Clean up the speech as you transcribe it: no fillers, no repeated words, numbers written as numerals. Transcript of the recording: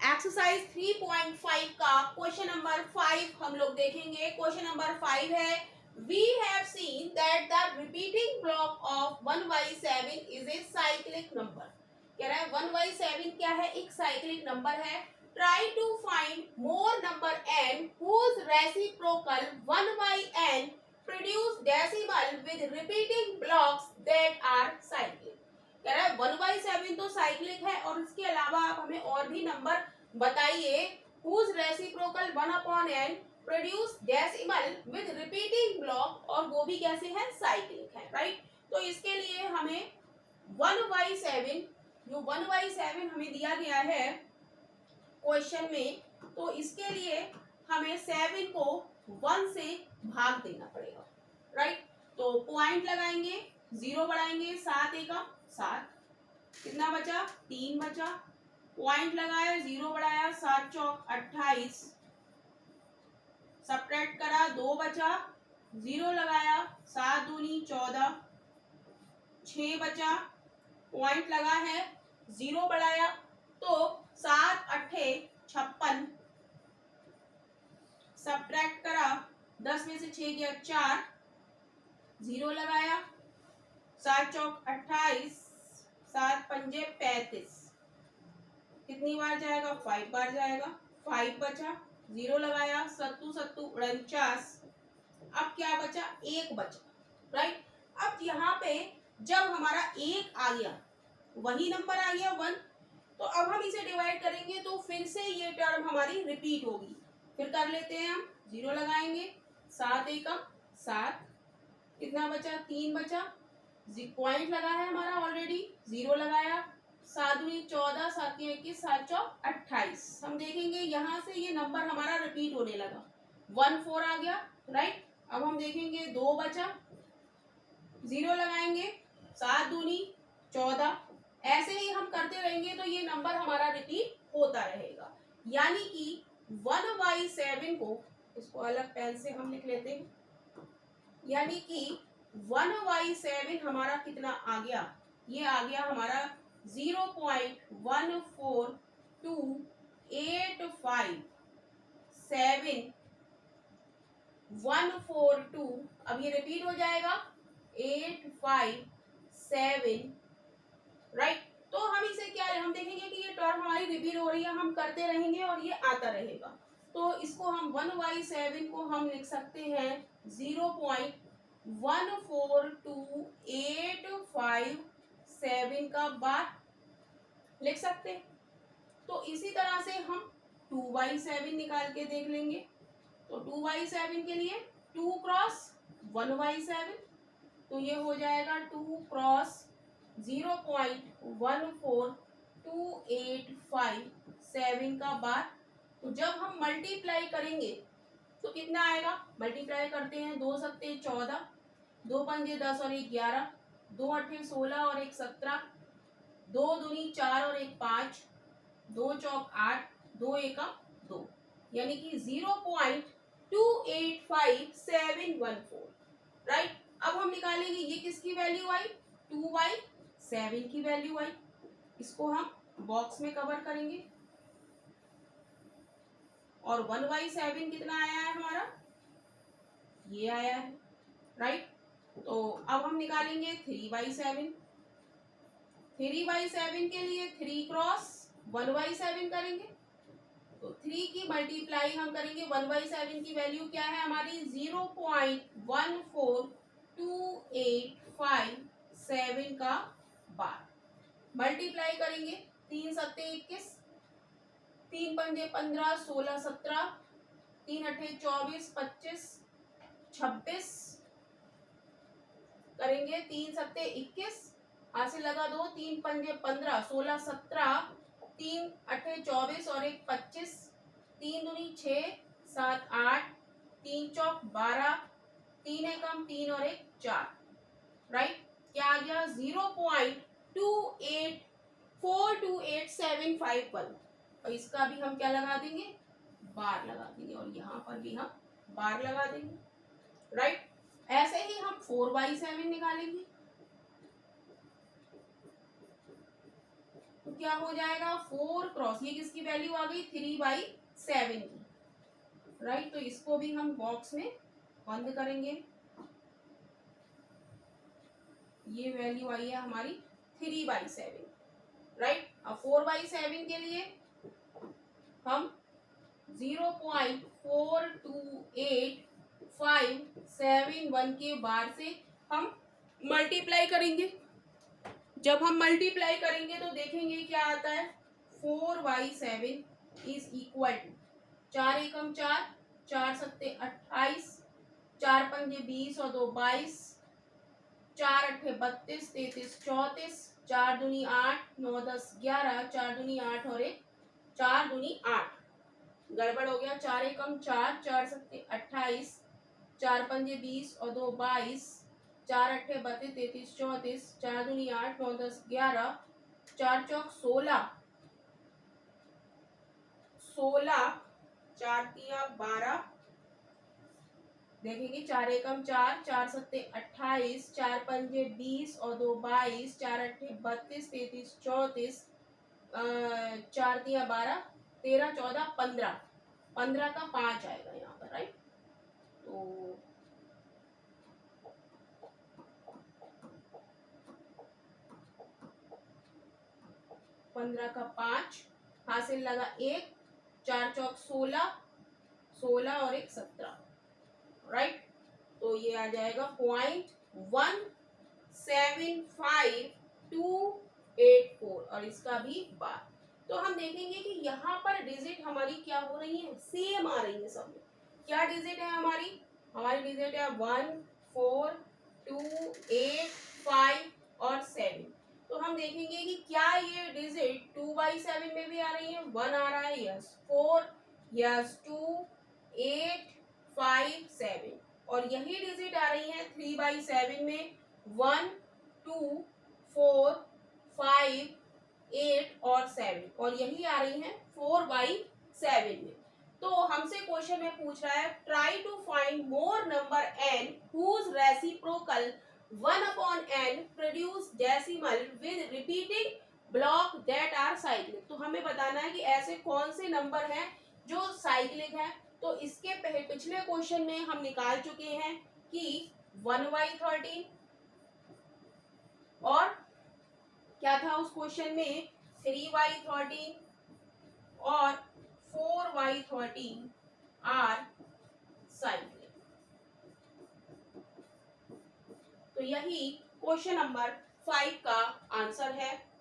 Exercise 3.5 का question number 5 हम लोग देखेंगे। क्वेश्चन नंबर 5 है, we have seen that the repeating block of 1/7 is a cyclic number. कह रहा है 1/7 क्या है, एक साइक्लिक नंबर है। Try to find more number n whose reciprocal 1/n produce decimal with repeating blocks that are cyclic। कह रहा है 1/7 तो साइक्लिक है और इसके अलावा आप हमें और भी नंबर बताइए whose reciprocal 1/n produce decimal with repeating block, और वो भी कैसे है, साइक्लिक है, राइट। तो इसके लिए हमें 1/7 जो 1/7 हमें दिया गया है क्वेश्चन में, तो इसके लिए हमें 7 को 1 से भाग देना पड़ेगा, राइट। तो पॉइंट लगाएंगे, 0 बढ़ाएंगे, 7 एकम 7, कितना बचा, 3 बचा। पॉइंट लगाया, 0 बढ़ाया, 7 चौक 28, सब्ट्रैक्ट करा, 2 बचा, 0 लगाया, 7 दूनी 14, 6 बचा। पॉइंट लगा है, 0 बढ़ाया, तो 7 अट्ठे 56, सब्ट्रैक्ट करा, 10 में से 6 गया 4, 0 लगाया, 7 चौक 28, 7 पंजे 35, कितनी बार जाएगा, 5 बार जाएगा, 5 बचा, 0 लगाया, 7 7 49, अब क्या बचा, 1 बचा, राइट। अब यहाँ पे जब हमारा 1 आ गया, वही नंबर आ गया 1, तो अब हम इसे डिवाइड करेंगे तो फिर से ये टर्म हमारी रिपीट होगी। फिर कर लेते हैं हम, 0 लगाएंगे, 7 एकम 7, कितना बचा, 3 बचा, पॉइंट लगा है हमारा ऑलरेडी, 0 लगाया, 7 दूनी 14, 7 21, 7 चौक 28। हम देखेंगे यहाँ से ये नंबर हमारा रिपीट होने लगा, 1 4 आ गया, राइट। अब हम देखेंगे 2 बचा, 0 लगाएंगे, 7 दूनी 14, ऐसे ही हम करते रहेंगे तो ये नंबर हमारा रिपीट होता रहेगा। यानी कि 1/7 को, इसको अलग पेन से हम लिख लेते हैं, यानी कि 1/7 हमारा कितना आ गया, ये आ गया हमारा 0.142857142। अब ये रिपीट हो जाएगा 857, राइट। तो हम इसे क्या, हम देखेंगे कि ये टर्म हमारी रिपीट हो रही है, हम करते रहेंगे और ये आता रहेगा। तो इसको हम 1/7 को हम लिख सकते हैं 0.14285 का बार लिख सकते हैं। तो इसी तरह से हम 2/7 निकाल के देख लेंगे। तो 2/7 के लिए 2 क्रॉस 1/7, तो ये हो जाएगा 2 क्रॉस 0.14285 का बार। तो जब हम मल्टीप्लाई करेंगे तो कितना आएगा, मल्टीप्लाई करते हैं, 2 सत्ते 14, 2 पंजे 10 और 1 11, 2 अट्ठे 16 और 1 17, 2 दूनी 4 और 1 5, 2 चौक 8, 2 एकम 2, यानी कि 0.285714, राइट। अब हम निकालेंगे ये किसकी वैल्यू आई, 2/7 की वैल्यू आई। इसको हम बॉक्स में कवर करेंगे और 1/7 कितना आया है हमारा, ये आया है, राइट। तो अब हम निकालेंगे 3/7। 3/7 के लिए 3 क्रॉस 1/7 करेंगे, तो 3 की मल्टीप्लाई हम करेंगे, 1/7 की वैल्यू क्या है हमारी, 0.14285 का बार। मल्टीप्लाई करेंगे, 3 सत्ते 21, 3 पंजे 15, 16 17, 3 अट्ठे 24, 25, 26 करेंगे, 3 सत्ते 21, हाथ से लगा 2, 3 पंजे 15, 16 17, 3 अट्ठे 24 और 1 25, 3 दूनी 6, 7 8, 3 चौक 12, 3 एकम 3 और 1 4, राइट। क्या आ गया, 0.2842851, और इसका भी हम क्या लगा देंगे, बार लगा देंगे, और यहाँ पर भी हम बार लगा देंगे, राइट। ऐसे ही हम 4/7 निकालेंगे। तो क्या हो जाएगा 4 क्रॉस, ये किसकी वैल्यू आ गई 3/7 की, राइट। तो इसको भी हम बॉक्स में बंद करेंगे। ये वैल्यू आई है हमारी 3/7, राइट। अब 4/7 के लिए हम 0.42871 के बार से हम मल्टीप्लाई करेंगे। जब हम मल्टीप्लाई करेंगे तो देखेंगे क्या आता है। 4/7 इज इक्वल टू 4 एकम 4, 4 सत्ते 28, 4 पंजे 20 और 2 22, 4 अट्ठे 32, 33 34, 4 दूनी 8, 9 10 11, 4 दूनी 8 और 1 4 दूनी 8, गड़बड़ हो गया। 4 एकम 4, 4 सत्ते 28, 4 पंजे 20 और 2 22, 4 अट्ठे 32, 33 34, 4 दूनी 8, 9 10 11, 4 चौक 16, 16, 4 तिया 12, देखेंगे 4 एकम 4, 4 सत्ते 28, 4 पंजे 20 और 2 22, 4 अट्ठे 32, 33 34, 4 तिया 12, 13 14 15, 15 का 5 आएगा यहाँ पर, राइट। तो 15 का 5 हासिल लगा 1, 4 चौक 16, 16 और 1 17, राइट। तो ये आ जाएगा 0.175284 और इसका भी बार। तो हम देखेंगे कि यहाँ पर डिजिट हमारी क्या हो रही है, सेम आ रही है सब में। क्या डिजिट है हमारी, हमारी डिजिट है 1 4 2 8 5 और 7। तो हम देखेंगे कि क्या ये डिजिट 2/7 में भी आ रही है, 1 आ रहा है, यस, 4, यस, 2 8 5 7, और यही डिजिट आ रही है 3/7 में, 1 2 4 5 8 और 7, और यही आ रही है 4/7 में। तो हमसे क्वेश्चन में पूछ रहा है try to find more number n whose reciprocal 1/n produce decimal with repeating block that are cyclic। तो हमें बताना है कि ऐसे कौन से नंबर हैं जो साइक्लिक है। तो इसके पिछले क्वेश्चन में हम निकाल चुके हैं कि 1/13 और क्या था उस क्वेश्चन में 3/13 और 4/13 आर साइक्लिक। तो यही क्वेश्चन नंबर 5 का आंसर है।